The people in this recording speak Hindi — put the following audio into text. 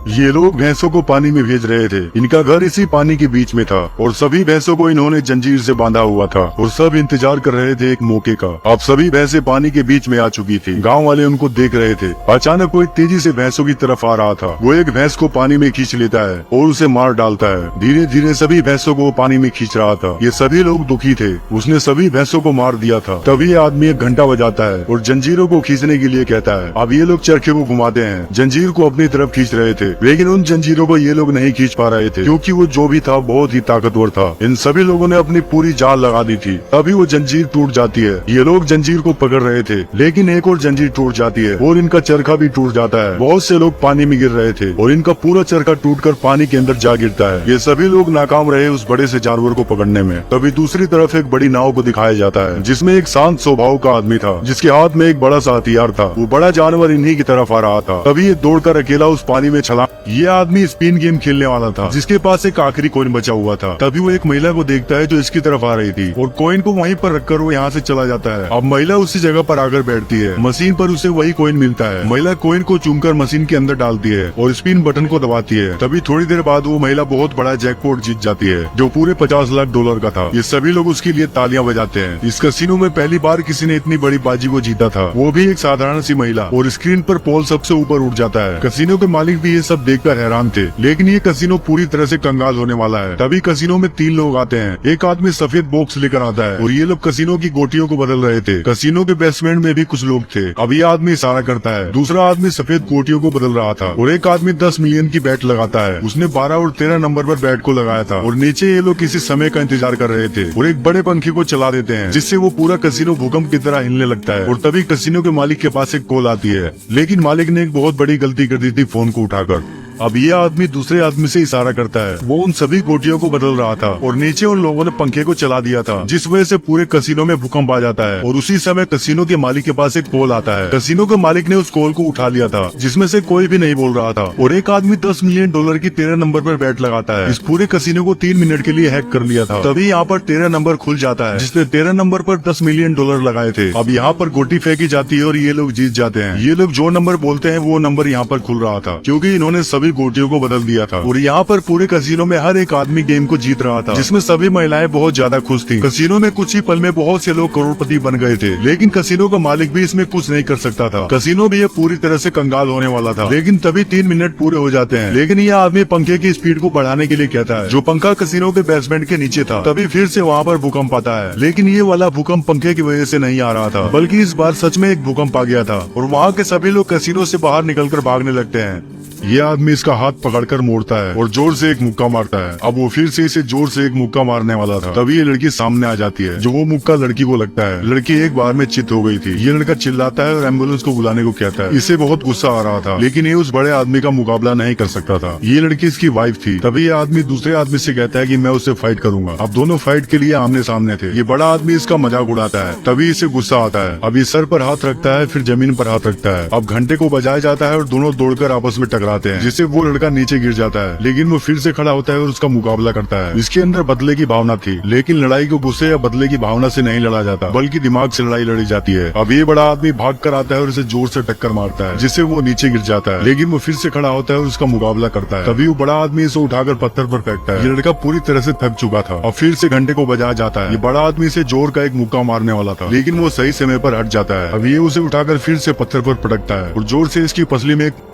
ये लोग भैंसों को पानी में भेज रहे थे। इनका घर इसी पानी के बीच में था और सभी भैंसों को इन्होंने जंजीर से बांधा हुआ था और सब इंतजार कर रहे थे एक मौके का। अब सभी भैंसें पानी के बीच में आ चुकी थी। गांव वाले उनको देख रहे थे। अचानक कोई तेजी से भैंसों की तरफ आ रहा था। वो एक भैंस को पानी में खींच लेता है और उसे मार डालता है। धीरे धीरे सभी भैंसों को पानी में खींच रहा था। ये सभी लोग दुखी थे। उसने सभी भैंसों को मार दिया था। तभी आदमी एक घंटा बजाता है और जंजीरों को खींचने के लिए कहता है। अब ये लोग चरखे को घुमाते हैं। जंजीर को अपनी तरफ खींच रहे थे, लेकिन उन जंजीरों को ये लोग नहीं खींच पा रहे थे क्योंकि वो जो भी था बहुत ही ताकतवर था। इन सभी लोगों ने अपनी पूरी जाल लगा दी थी। तभी वो जंजीर टूट जाती है। ये लोग जंजीर को पकड़ रहे थे, लेकिन एक और जंजीर टूट जाती है और इनका चरखा भी टूट जाता है। बहुत से लोग पानी में गिर रहे थे और इनका पूरा चरखा टूटकर पानी के अंदर जा गिरता है। ये सभी लोग नाकाम रहे उस बड़े से जानवर को पकड़ने में। तभी दूसरी तरफ एक बड़ी नाव को दिखाया जाता है जिसमें एक शांत स्वभाव का आदमी था, जिसके हाथ में एक बड़ा सा हथियार था। वो बड़ा जानवर इन्हीं की तरफ आ रहा था। तभी ये दौड़कर अकेला उस पानी में छलांग। ये आदमी स्पिन गेम खेलने वाला था, जिसके पास एक आखिरी कॉइन बचा हुआ था। तभी वो एक महिला को देखता है जो इसकी तरफ आ रही थी और कॉइन को वहीं पर रखकर वो यहाँ से चला जाता है। अब महिला उसी जगह पर आकर बैठती है। मशीन पर उसे वही कॉइन मिलता है। महिला कॉइन को चूमकर मशीन के अंदर डालती है और स्पिन बटन को दबाती है। तभी थोड़ी देर बाद वो महिला बहुत बड़ा जैकपॉट जीत जाती है, जो पूरे 50 लाख डॉलर का था। ये सभी लोग उसके लिए तालियां बजाते हैं। इस कसिनो में पहली बार किसी ने इतनी बड़ी बाजी को जीता था, वो भी एक साधारण सी महिला। और स्क्रीन पर पोल सबसे ऊपर उठ जाता है। कसिनो के मालिक भी ये सब देखकर हैरान थे, लेकिन ये कसिनो पूरी तरह से कंगाल होने वाला है। तभी कसिनो में 3 लोग आते हैं। एक आदमी सफेद बॉक्स लेकर आता है और ये लोग कसिनो की गोटियों को बदल रहे थे। कसिनो के बेसमेंट में भी कुछ लोग थे। अब ये आदमी इशारा करता है। दूसरा आदमी सफेद गोटियों को बदल रहा था और एक आदमी 10 मिलियन की बैट लगाता है। उसने 12 और 13 नंबर पर बैट को लगाया था और नीचे ये लोग किसी समय का इंतजार कर रहे थे और एक बड़े पंखे को चला देते हैं, जिससे वो पूरा कसिनो भूकंप की तरह हिलने लगता है। और तभी कसिनो के मालिक के पास एक कॉल आती है, लेकिन मालिक ने एक बहुत बड़ी गलती कर दी थी फोन को उठाकर। अब ये आदमी दूसरे आदमी से इशारा करता है। वो उन सभी गोटियों को बदल रहा था और नीचे उन लोगों ने पंखे को चला दिया था, जिस वजह से पूरे कसिनो में भूकंप आ जाता है। और उसी समय कसिनो के मालिक के पास एक कॉल आता है। कसिनो के मालिक ने उस कॉल को उठा लिया था, जिसमें से कोई भी नहीं बोल रहा था। और एक आदमी 10 मिलियन डॉलर की 13 नंबर पर बैट लगाता है। इस पूरे कसिनो को 3 मिनट के लिए हैक कर लिया था। तभी यहाँ पर 13 नंबर खुल जाता है, जिसने 13 नंबर पर 10 मिलियन डॉलर लगाए थे। अब यहाँ पर गोटी फेंकी जाती है और ये लोग जीत जाते हैं। ये लोग जो नंबर बोलते हैं वो नंबर यहाँ पर खुल रहा था, क्योंकि इन्होंने सभी गोटियों को बदल दिया था। और यहाँ पर पूरे कसिनो में हर एक आदमी गेम को जीत रहा था, जिसमें सभी महिलाएं बहुत ज्यादा खुश थी। कसिनो में कुछ ही पल में बहुत से लोग करोड़पति बन गए थे, लेकिन कसिनो का मालिक भी इसमें कुछ नहीं कर सकता था। कसिनो भी ये पूरी तरह से कंगाल होने वाला था। लेकिन तभी 3 मिनट पूरे हो जाते हैं, लेकिन ये आदमी पंखे की स्पीड को बढ़ाने के लिए कहता है, जो पंखा कसिनो के बेसमेंट के नीचे था। तभी फिर से वहाँ पर भूकंप आता है, लेकिन ये वाला भूकंप पंखे की वजह से नहीं आ रहा था, बल्कि इस बार सच में एक भूकंप आ गया था और वहाँ के सभी लोग कसिनो से बाहर निकलकर भागने लगते हैं। ये आदमी इसका हाथ पकड़कर मोड़ता है और जोर से एक मुक्का मारता है। अब वो फिर से इसे जोर से एक मुक्का मारने वाला था। तभी ये लड़की सामने आ जाती है, जो वो मुक्का लड़की को लगता है। लड़की एक बार में चित हो गई थी। ये लड़का चिल्लाता है और एम्बुलेंस को बुलाने को कहता है। इसे बहुत गुस्सा आ रहा था, लेकिन ये उस बड़े आदमी का मुकाबला नहीं कर सकता था। ये लड़की इसकी वाइफ थी। तभी ये आदमी दूसरे आदमी से कहता है कि मैं उससे फाइट करूंगा। अब दोनों फाइट के लिए आमने सामने थे। ये बड़ा आदमी इसका मजाक उड़ाता है। तभी इसे गुस्सा आता है। अब ये सर पर हाथ रखता है, फिर जमीन पर हाथ रखता है। अब घंटे को बजाया जाता है और दोनों दौड़कर आपस में टकराते हैं, जिससे वो लड़का नीचे गिर जाता है। लेकिन वो फिर से खड़ा होता है और उसका मुकाबला करता है। इसके अंदर बदले की भावना थी, लेकिन लड़ाई को गुस्से या बदले की भावना से नहीं लड़ा जाता, बल्कि दिमाग से लड़ाई लड़ी जाती है। अब ये बड़ा आदमी भाग कर आता है और इसे जोर से टक्कर मारता है, जिससे वो नीचे गिर जाता है। लेकिन वो फिर से खड़ा होता है और उसका मुकाबला करता है। तभी वो बड़ा आदमी इसे उठाकर पत्थर पर फेंकता है। ये लड़का पूरी तरह से थक चुका था और फिर से घंटे को बजाया जाता है। ये बड़ा आदमी इसे जोर का एक मुक्का मारने वाला था, लेकिन वो सही समय पर हट जाता है। अब ये उसे उठाकर फिर से पत्थर पर पटकता है और जोर से इसकी पसली में एक